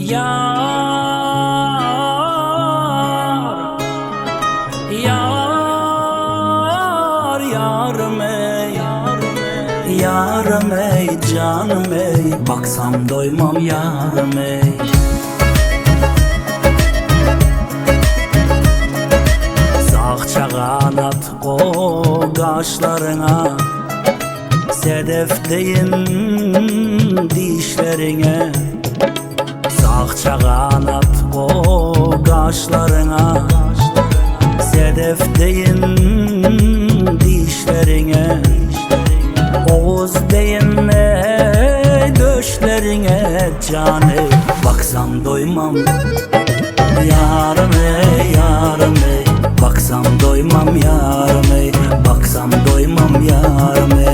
Yar, yar, yarım ey, yarım ey, canım ey, baksam doymam yarım ey. Sağça kanat o kaşlarına, sedef deyin dişlerine. Sağça kanat o kaşlarına, sedef deyin dişlerine. Oğuz deyin döşlerine, canı baksam doymam yarım ey, yarım ey, baksam doymam yarım ey, baksam doymam yarım ey.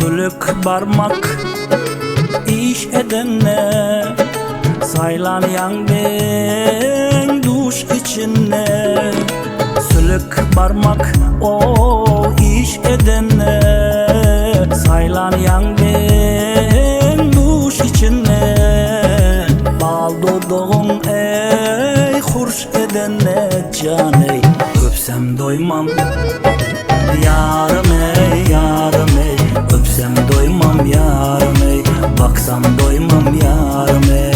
Sülük barmak iş edene, saylan ben duş içine. Sülük barmak o iş edene, saylan ben duş içine. Bal dodağın ey hurş edene, caney öpsem doymam yarım ey, yarım ey, öpsem doymam yarım ey, baksam doymam yarım ey.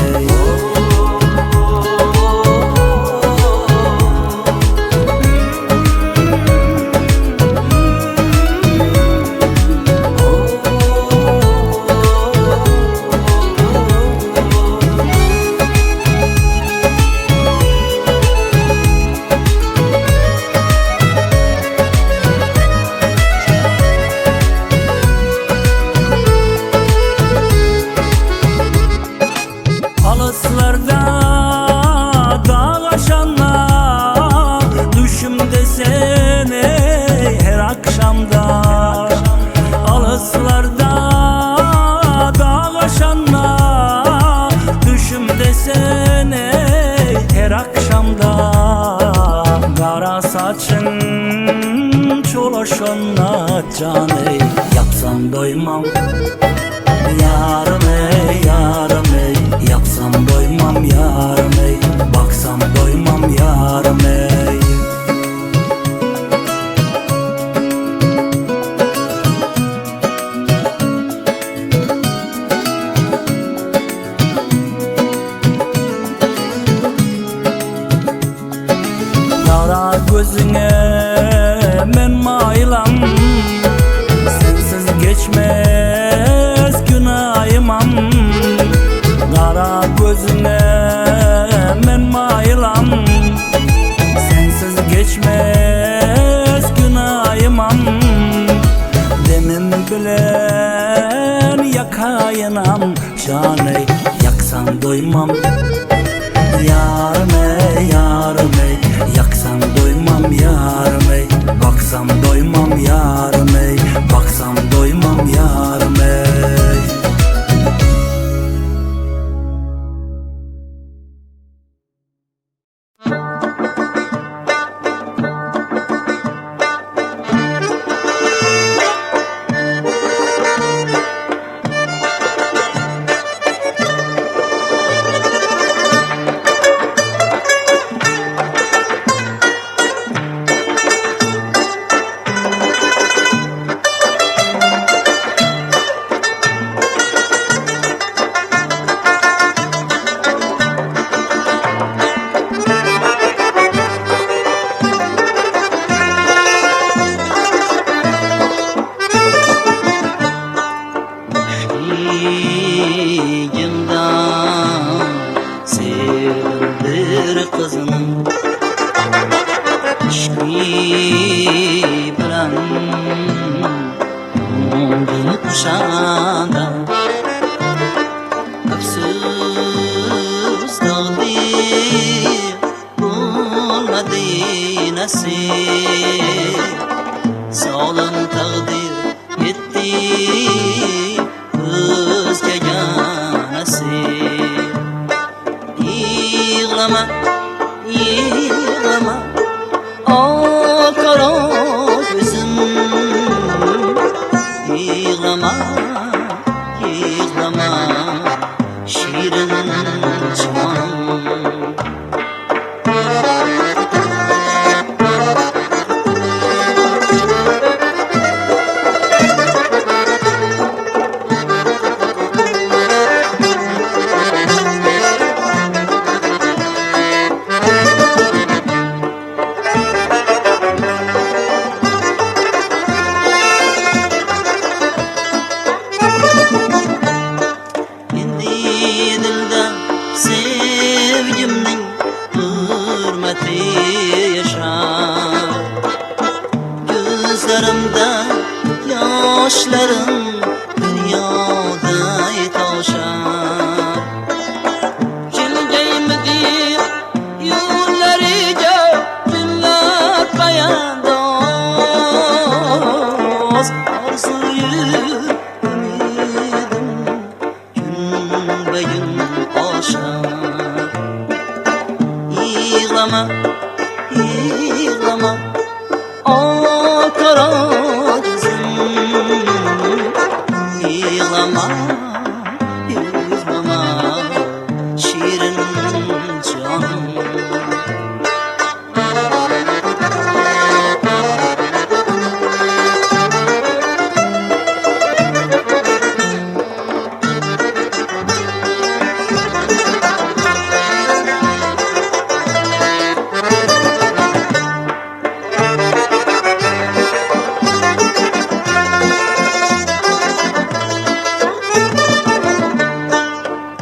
Alıslarda dağ aşanlar, düşümde seni her akşamda. Alıslarda dağ aşanlar, düşümde seni her akşamda. Kara saçın çolaşanla, caney yapsam doymam yarım ey, yarım ey, yapsam doymam yarım ey, baksam doymam yarım ey. Kara gözüne men maylam, sensiz geçmez günahımam. Kara gözüne men maylam, sensiz geçmez günahımam. Demim bilen yakayınam, caney yaksan doymam yarım ey, yarım ey, yaksan doymam yarım ey, baksam doymam yarım ey, baksam doymam yarım ey. Sevdir kızım işki bilen umduğunu kuşanda. Öpsüz takdir bulmadı nasip, sağlam takdir etti özgege nasip. Yığlama, yığlama yığlama şirin canım. Sevgimning hurmati yaşar, gözlerimde yaşlarım deryoday toshar. Kelgaymidi yo'llariga kunlar poyandoz, orzuyu umidim kun-ba-kun oshar. Yığlama, yığlama, o kara gözüm. Yığlama, yığlama, şirin canım.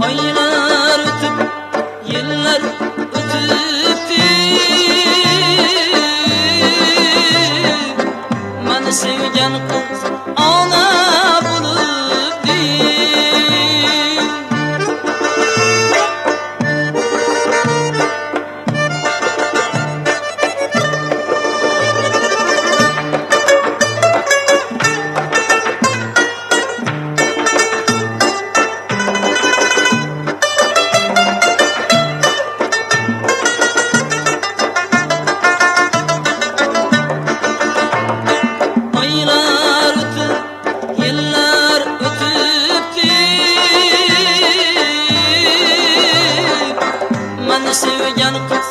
Aylar ötüp, yıllar ötüptü, meni sevgen kız ana buluptu. Aylar ötüp, yıllar ötüptü, meni sevgen kız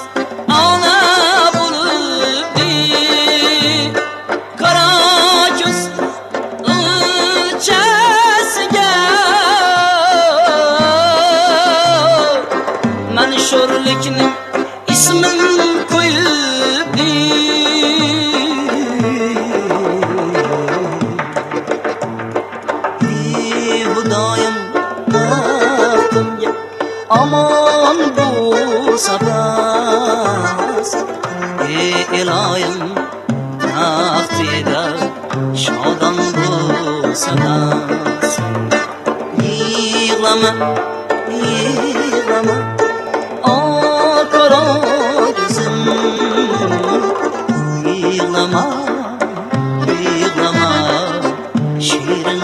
ana buluptu. Kara göz ılçesiga meni sho'rlikning ismin qo'yibdi. Xudoyim baxtimga aman bo'lsa bas, iloyim taxtida shodon bo'lsa bas. Yığlama, yığlama, o kara gözüm. Yığlama, yığlama, şirin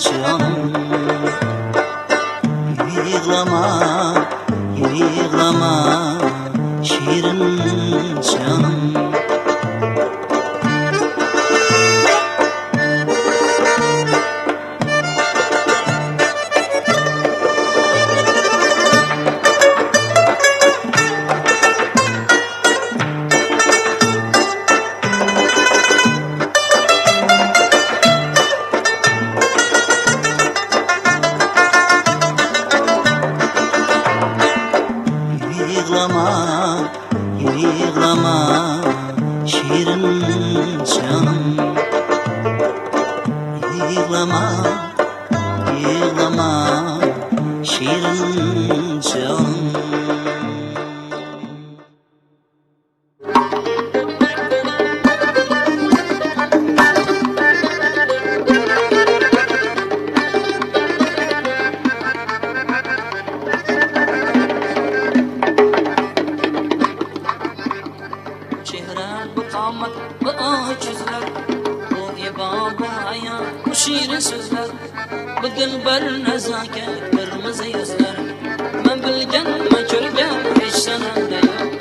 canım. Yığlama, yığlama, şirin canım. Yığlama, yığlama, şirin canım. Yığlama, yığlama, şirin canım. Qamat bu oçuzlar, bu ibo bu hayo, bu şirin sözler, bu dilbar nezaket kırmızı yüzler. Ben bilgen mi ko'rgan hech sanamda yo'q,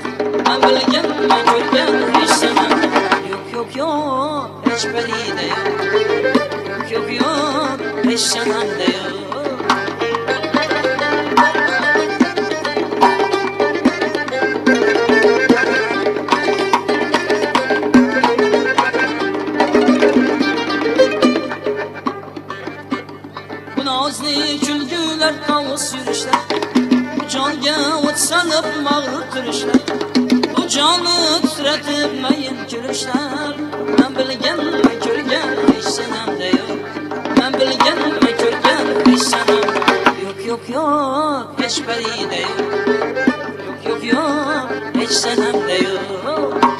ben bilgen mi ko'rgan hech sanamda yo'q, yo'q, yo'q, hech balida yo'q, yo'q, yo'q, hech sanamda yo'q. dost yürüşler. Bu canga ot sanıp mağrur turuşlar. Bu canı titretmeyin gülüşler. Ben bilgen ve körgen hiç senemde yok. Ben bilgen ve körgen hiç senemde yok. Yok yok hiç beride yok. Yok yok yok hiç senemde yok.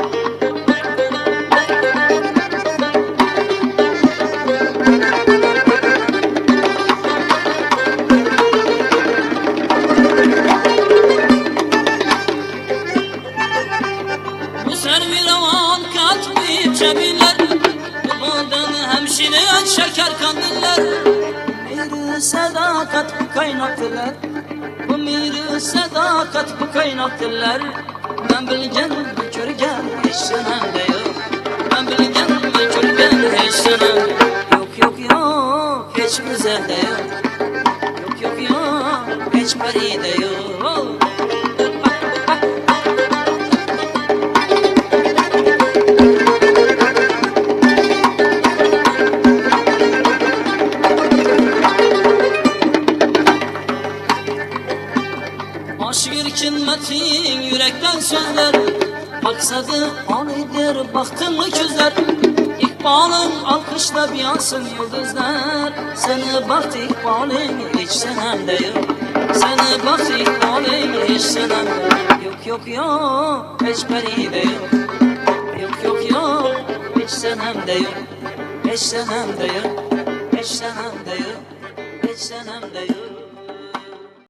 Cemiler, babadan hemşire şeker kandiller. Miri sadakat bu kaynaktılar. Bu miri sadakat bu kaynaktılar. Ben bilgen bir körgen hiç senemde yok. Ben bilgen bir körgen hiç senemde yok. Yok yok hiç güzelde yok. Yok yok yok hiç beride yok. Aşk metin yürekten sözler. Maksadı anidir baktın közler. İkbalın alkışla bir yansın yıldızlar. Seni baktı ikbalin hiç senemde yok. Seni baktı ikbalin hiç senemde yok. Yok yok hiç beride yok. Yok yok yok hiç senemde yok. Hiç senemde yok. Hiç senemde